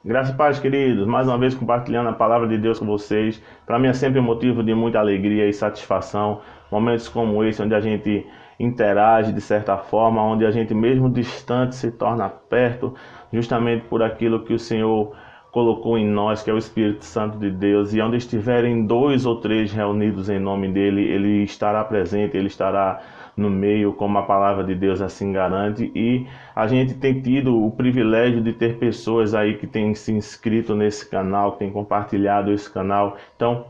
Graças e paz, queridos. Mais uma vez compartilhando a palavra de Deus com vocês. Para mim é sempre um motivo de muita alegria e satisfação. Momentos como esse, onde a gente interage de certa forma, onde a gente mesmo distante se torna perto, justamente por aquilo que o Senhor colocou em nós, que é o Espírito Santo de Deus. E onde estiverem 2 ou 3 reunidos em nome dele, ele estará presente, ele estará no meio, como a palavra de Deus assim garante. E a gente tem tido o privilégio de ter pessoas aí que têm se inscrito nesse canal, que têm compartilhado esse canal. Então,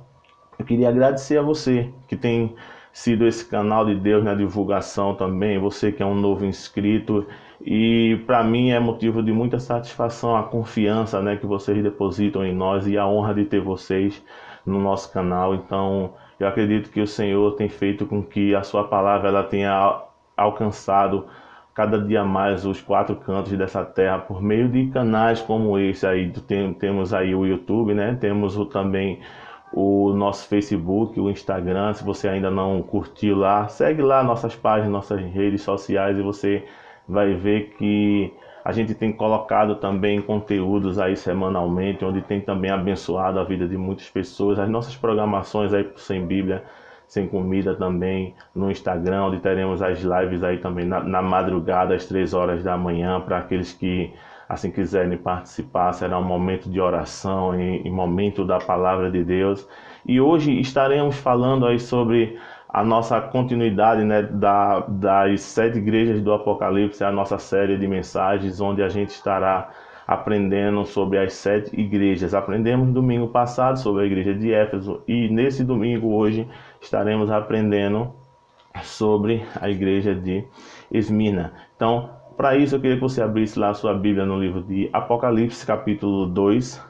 eu queria agradecer a você que tem sido esse canal de Deus na divulgação também, você que é um novo inscrito. E para mim é motivo de muita satisfação a confiança, né, que vocês depositam em nós e a honra de ter vocês no nosso canal. Então, eu acredito que o Senhor tem feito com que a sua palavra ela tenha alcançado cada dia mais os 4 cantos dessa terra por meio de canais como esse aí. Temos aí o YouTube, né? Temos também o nosso Facebook, o Instagram. Se você ainda não curtiu lá, segue lá nossas páginas, nossas redes sociais, e você vai ver que a gente tem colocado também conteúdos aí semanalmente, onde tem também abençoado a vida de muitas pessoas. As nossas programações aí Sem Bíblia, Sem Comida também no Instagram, onde teremos as lives aí também na madrugada, às 3 horas da manhã, para aqueles que assim quiserem participar. Será um momento de oração e momento da palavra de Deus. E hoje estaremos falando aí sobre a nossa continuidade, né, das 7 igrejas do Apocalipse, a nossa série de mensagens, onde a gente estará aprendendo sobre as 7 igrejas. Aprendemos no domingo passado sobre a igreja de Éfeso e nesse domingo, hoje, estaremos aprendendo sobre a igreja de Esmirna. Então, para isso eu queria que você abrisse lá a sua Bíblia no livro de Apocalipse, capítulo 2,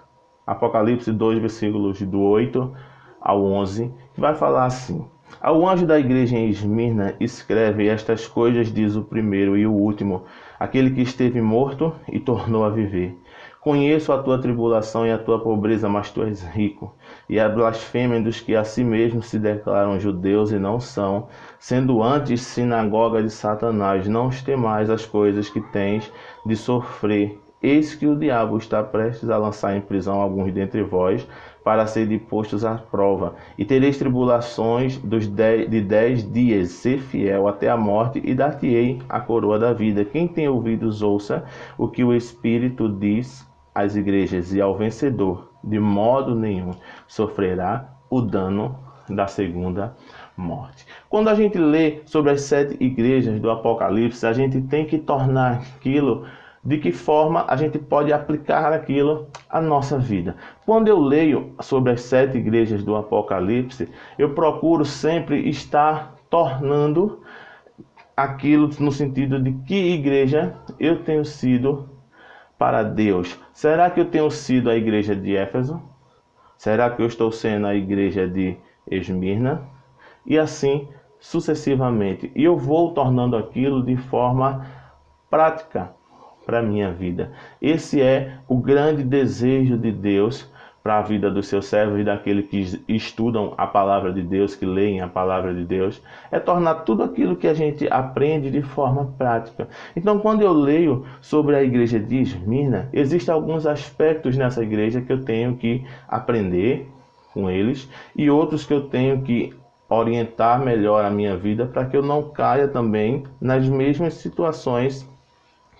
Apocalipse 2, versículos do 8 ao 11, que vai falar assim: ao anjo da igreja em Esmirna escreve: estas coisas diz o primeiro e o último, aquele que esteve morto e tornou a viver. Conheço a tua tribulação e a tua pobreza, mas tu és rico, e a blasfêmia dos que a si mesmos se declaram judeus e não são, sendo antes sinagoga de Satanás. Não os temais as coisas que tens de sofrer. Eis que o diabo está prestes a lançar em prisão alguns dentre vós, para serem postos à prova, e tereis tribulações de 10 dias. Ser fiel até a morte, e dar-te-ei a coroa da vida. Quem tem ouvidos, ouça o que o Espírito diz às igrejas, e ao vencedor, de modo nenhum, sofrerá o dano da segunda morte. Quando a gente lê sobre as 7 igrejas do Apocalipse, a gente tem que tornar aquilo, de que forma a gente pode aplicar aquilo à nossa vida. Quando eu leio sobre as 7 igrejas do Apocalipse, eu procuro sempre estar tornando aquilo no sentido de que igreja eu tenho sido para Deus. Será que eu tenho sido a igreja de Éfeso? Será que eu estou sendo a igreja de Esmirna? E assim sucessivamente. E eu vou tornando aquilo de forma prática para a minha vida. Esse é o grande desejo de Deus para a vida dos seus servos e daqueles que estudam a palavra de Deus, que leem a palavra de Deus, é tornar tudo aquilo que a gente aprende de forma prática. Então, quando eu leio sobre a igreja de Esmirna, existem alguns aspectos nessa igreja que eu tenho que aprender com eles e outros que eu tenho que orientar melhor a minha vida para que eu não caia também nas mesmas situações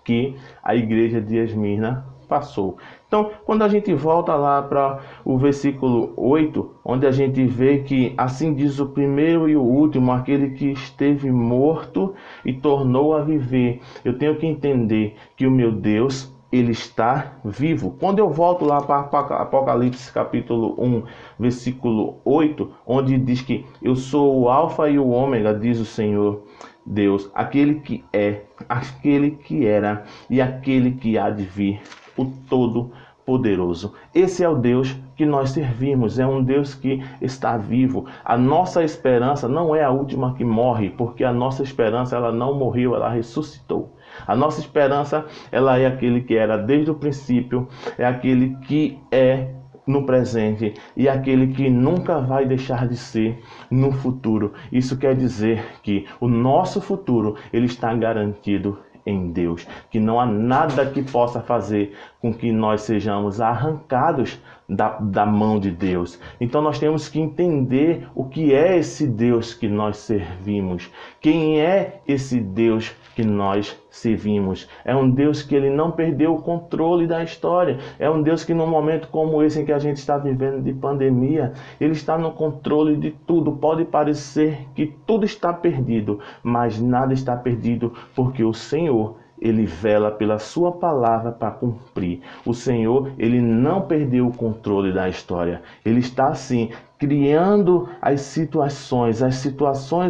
que a igreja de Esmirna passou. Então, quando a gente volta lá para o versículo 8, onde a gente vê que assim diz o primeiro e o último, aquele que esteve morto e tornou a viver, eu tenho que entender que o meu Deus, ele está vivo. Quando eu volto lá para Apocalipse capítulo 1, versículo 8, onde diz que eu sou o alfa e o ômega, diz o Senhor Deus, aquele que é, aquele que era e aquele que há de vir, o Todo-Poderoso. Esse é o Deus que nós servimos, é um Deus que está vivo. A nossa esperança não é a última que morre, porque a nossa esperança ela não morreu, ela ressuscitou. A nossa esperança ela é aquele que era desde o princípio, é aquele que é no presente e aquele que nunca vai deixar de ser no futuro. Isso quer dizer que o nosso futuro ele está garantido em Deus, que não há nada que possa fazer com que nós sejamos arrancados da mão de Deus. Então nós temos que entender o que é esse Deus que nós servimos. Quem é esse Deus que nós servimos? É um Deus que ele não perdeu o controle da história. É um Deus que num momento como esse em que a gente está vivendo de pandemia, ele está no controle de tudo. Pode parecer que tudo está perdido, mas nada está perdido, porque o Senhor, ele vela pela sua palavra para cumprir. O Senhor, ele não perdeu o controle da história. Ele está assim criando as situações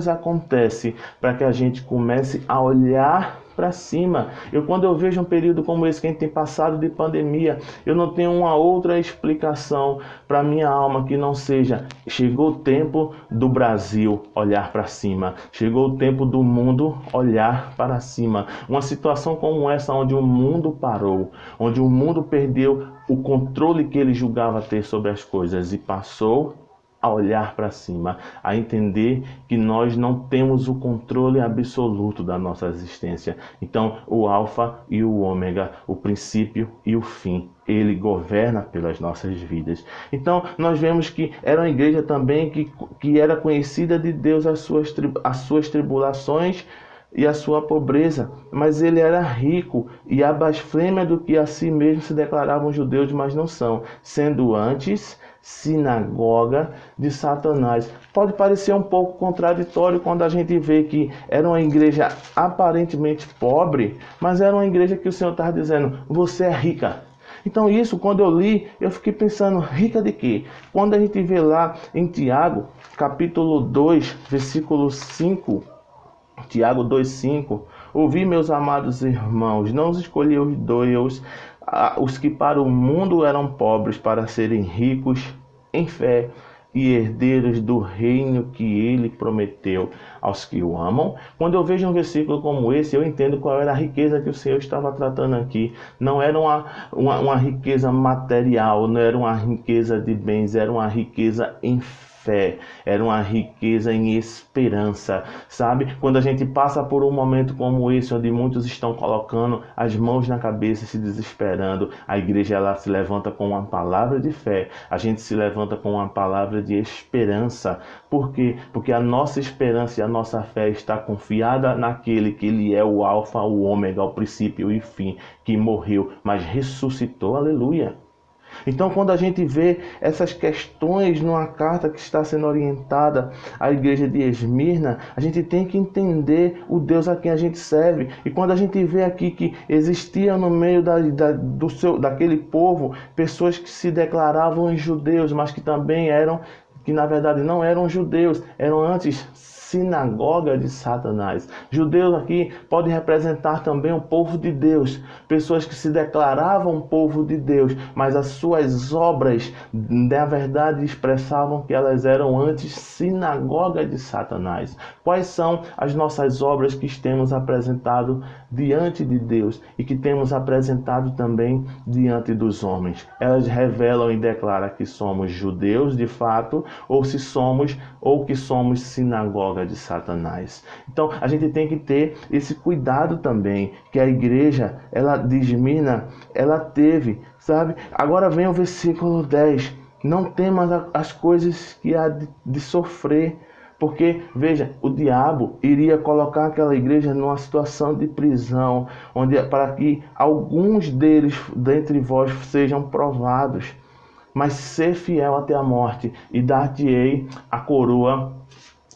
acontecem para que a gente comece a olhar para cima. Quando eu vejo um período como esse que a gente tem passado de pandemia, eu não tenho uma outra explicação para minha alma que não seja: chegou o tempo do Brasil olhar para cima, chegou o tempo do mundo olhar para cima. Uma situação como essa, onde o mundo parou, onde o mundo perdeu o controle que ele julgava ter sobre as coisas e passou a olhar para cima, a entender que nós não temos o controle absoluto da nossa existência. Então, o alfa e o ômega, o princípio e o fim, ele governa pelas nossas vidas. Então, nós vemos que era uma igreja também que era conhecida de Deus as suas tribulações e a sua pobreza, mas ele era rico e a blasfêmia do que a si mesmo se declaravam judeus, mas não são, sendo antes sinagoga de Satanás. Pode parecer um pouco contraditório quando a gente vê que era uma igreja aparentemente pobre, mas era uma igreja que o Senhor estava dizendo: você é rica. Então isso, quando eu li, eu fiquei pensando: rica de quê? Quando a gente vê lá em Tiago, capítulo 2, versículo 5, Tiago 2,5: ouvi, meus amados irmãos, não os escolhi os dois, os que para o mundo eram pobres, para serem ricos em fé e herdeiros do reino que ele prometeu aos que o amam. Quando eu vejo um versículo como esse, eu entendo qual era a riqueza que o Senhor estava tratando aqui. Não era uma riqueza material, não era uma riqueza de bens, era uma riqueza em fé, era uma riqueza em esperança, sabe? Quando a gente passa por um momento como esse, onde muitos estão colocando as mãos na cabeça e se desesperando, a igreja ela se levanta com uma palavra de fé, a gente se levanta com uma palavra de esperança. Por quê? Porque a nossa esperança e a nossa fé está confiada naquele que ele é o alfa, o ômega, o princípio e o fim, que morreu, mas ressuscitou, aleluia. Então, quando a gente vê essas questões numa carta que está sendo orientada à igreja de Esmirna, a gente tem que entender o Deus a quem a gente serve. E quando a gente vê aqui que existia no meio daquele povo pessoas que se declaravam judeus, mas que também que na verdade não eram judeus, eram antes sinagoga de Satanás. Judeus aqui pode representar também o povo de Deus, pessoas que se declaravam povo de Deus, mas as suas obras, na verdade, expressavam que elas eram antes sinagoga de Satanás. Quais são as nossas obras que temos apresentado diante de Deus e que temos apresentado também diante dos homens? Elas revelam e declaram que somos judeus de fato, ou que somos sinagoga de Satanás. Então a gente tem que ter esse cuidado também, que a igreja, ela de Esmirna, ela teve, sabe? Agora vem o versículo 10: não temas as coisas que há de sofrer. Porque, veja, o diabo iria colocar aquela igreja numa situação de prisão, para que alguns deles, dentre vós, sejam provados. Mas ser fiel até a morte, e dar-te-ei a coroa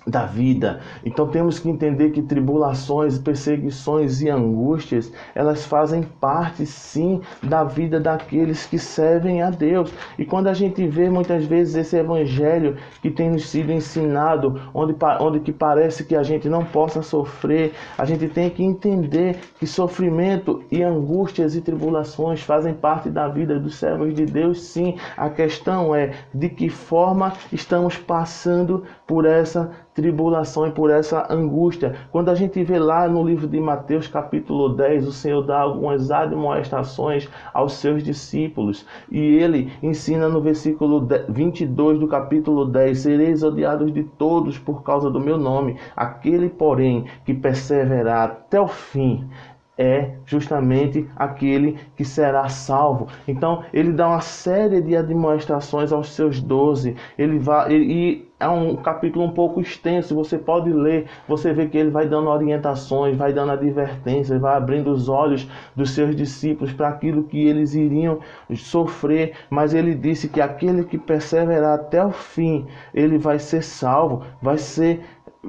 da vida. Então temos que entender que tribulações, perseguições e angústias, elas fazem parte sim da vida daqueles que servem a Deus. E quando a gente vê muitas vezes esse evangelho que tem nos sido ensinado, onde que parece que a gente não possa sofrer, a gente tem que entender que sofrimento e angústias e tribulações fazem parte da vida dos servos de Deus, sim. A questão é de que forma estamos passando por essa tribulação e por essa angústia. Quando a gente vê lá no livro de Mateus capítulo 10, o Senhor dá algumas admoestações aos seus discípulos, e ele ensina no versículo 22 do capítulo 10: sereis odiados de todos por causa do meu nome, aquele porém que perseverar até o fim, é justamente aquele que será salvo. Então, ele dá uma série de admoestações aos seus 12. E é um capítulo um pouco extenso, você pode ler, você vê que ele vai dando orientações, vai dando advertências, vai abrindo os olhos dos seus discípulos para aquilo que eles iriam sofrer, mas ele disse que aquele que perseverar até o fim, ele vai ser salvo, vai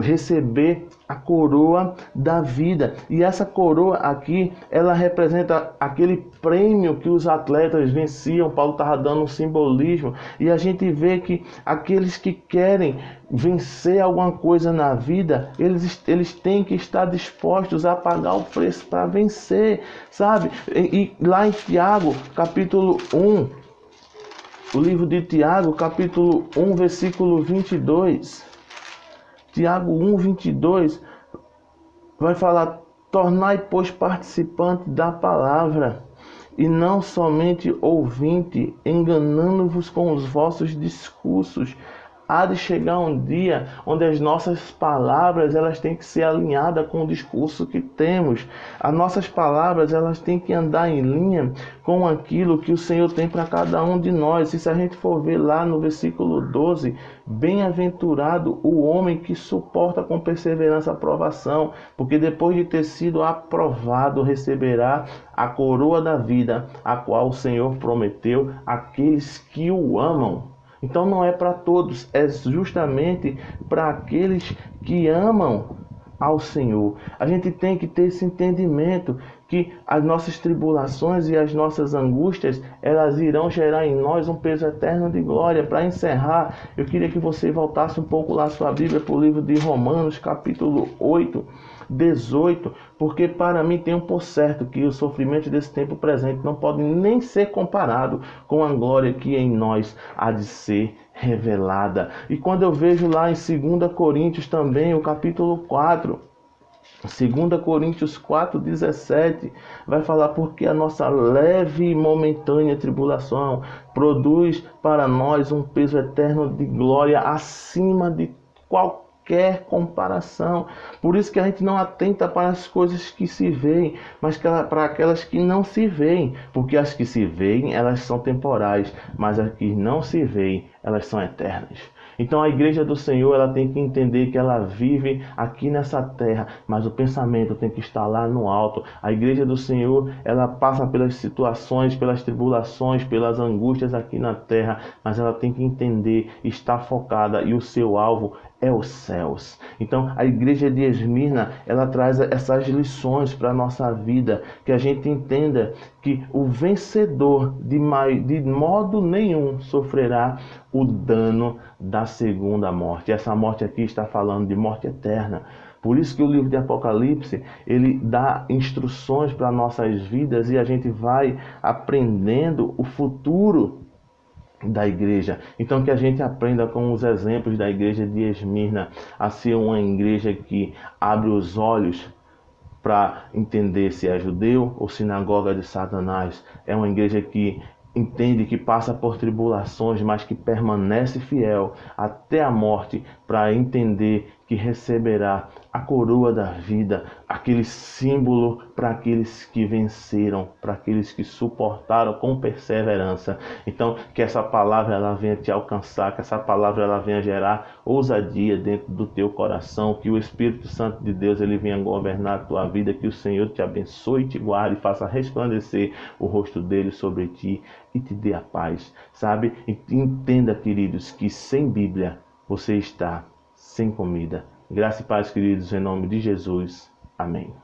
receber a coroa da vida. E essa coroa aqui, ela representa aquele prêmio que os atletas venciam. Paulo estava dando um simbolismo, e a gente vê que aqueles que querem vencer alguma coisa na vida, eles têm que estar dispostos a pagar o preço para vencer, sabe? E lá em Tiago, capítulo 1, o livro de Tiago, capítulo 1, versículo 22, Tiago 1, 22, vai falar: tornai, pois, participante da palavra, e não somente ouvinte, enganando-vos com os vossos discursos. Há de chegar um dia onde as nossas palavras, elas têm que ser alinhadas com o discurso que temos. As nossas palavras, elas têm que andar em linha com aquilo que o Senhor tem para cada um de nós. E se a gente for ver lá no versículo 12, bem-aventurado o homem que suporta com perseverança a provação, porque depois de ter sido aprovado, receberá a coroa da vida, a qual o Senhor prometeu àqueles que o amam. Então não é para todos, é justamente para aqueles que amam ao Senhor. A gente tem que ter esse entendimento que as nossas tribulações e as nossas angústias, elas irão gerar em nós um peso eterno de glória. Para encerrar, eu queria que você voltasse um pouco lá a sua Bíblia para o livro de Romanos, capítulo 8, 18, porque para mim tem por certo que os sofrimentos desse tempo presente não podem nem ser comparados com a glória que em nós há de ser revelada. E quando eu vejo lá em 2 Coríntios também, o capítulo 4, 2 Coríntios 4,17, vai falar: porque a nossa leve e momentânea tribulação produz para nós um peso eterno de glória acima de qualquer comparação. Por isso que a gente não atenta para as coisas que se veem, mas para aquelas que não se veem, porque as que se veem, elas são temporais, mas as que não se veem, elas são eternas. Então a igreja do Senhor, ela tem que entender que ela vive aqui nessa terra, mas o pensamento tem que estar lá no alto. A igreja do Senhor, ela passa pelas situações, pelas tribulações, pelas angústias aqui na terra, mas ela tem que entender, estar focada, e o seu alvo é os céus. Então a igreja de Esmirna, ela traz essas lições para a nossa vida, que a gente entenda que o vencedor de modo nenhum sofrerá o dano da segunda morte. Essa morte aqui está falando de morte eterna. Por isso que o livro de Apocalipse, ele dá instruções para nossas vidas, e a gente vai aprendendo o futuro da igreja. Então que a gente aprenda com os exemplos da igreja de Esmirna a ser uma igreja que abre os olhos para entender se é judeu ou sinagoga de Satanás. É uma igreja que entende que passa por tribulações, mas que permanece fiel até a morte, para entender que receberá a coroa da vida, aquele símbolo para aqueles que venceram, para aqueles que suportaram com perseverança. Então, que essa palavra ela venha te alcançar, que essa palavra ela venha gerar ousadia dentro do teu coração, que o Espírito Santo de Deus ele venha governar a tua vida, que o Senhor te abençoe, te guarde, faça resplandecer o rosto dele sobre ti e te dê a paz, sabe? Entenda, queridos, que sem Bíblia você está sem comida. Graça e paz, queridos, em nome de Jesus. Amém.